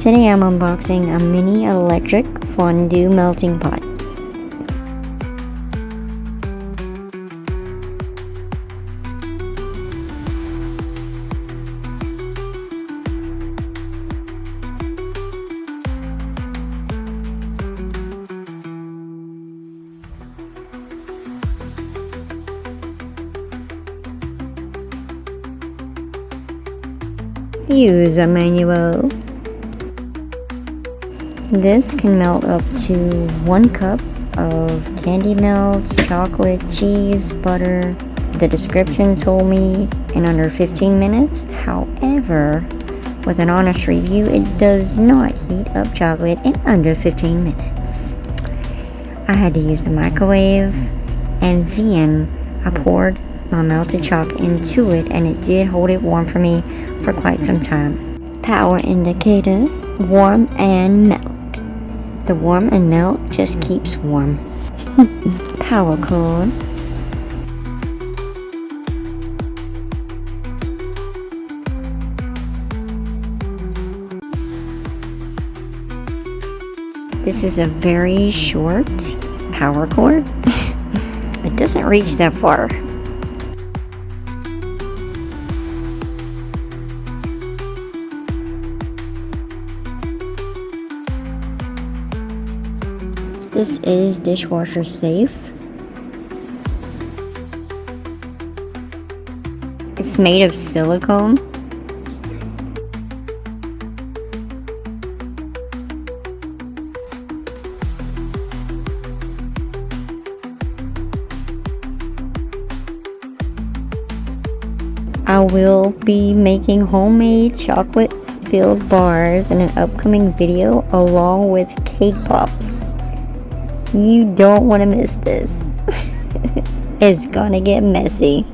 Today I'm unboxing a mini electric fondue melting pot. Use a manual. This can melt up to 1 cup of candy melts, chocolate, cheese, butter. The description told me in under 15 minutes. However, with an honest review, it does not heat up chocolate in under 15 minutes. I had to use the microwave, and then I poured my melted chalk into it, and it did hold it warm for me for quite some time. Power indicator, warm and melt. The warm and melt just keeps warm. Power cord. This is a very short power cord. It doesn't reach that far. This is dishwasher safe. It's made of silicone. I will be making homemade chocolate filled bars in an upcoming video along with cake pops. You don't want to miss this. It's gonna get messy.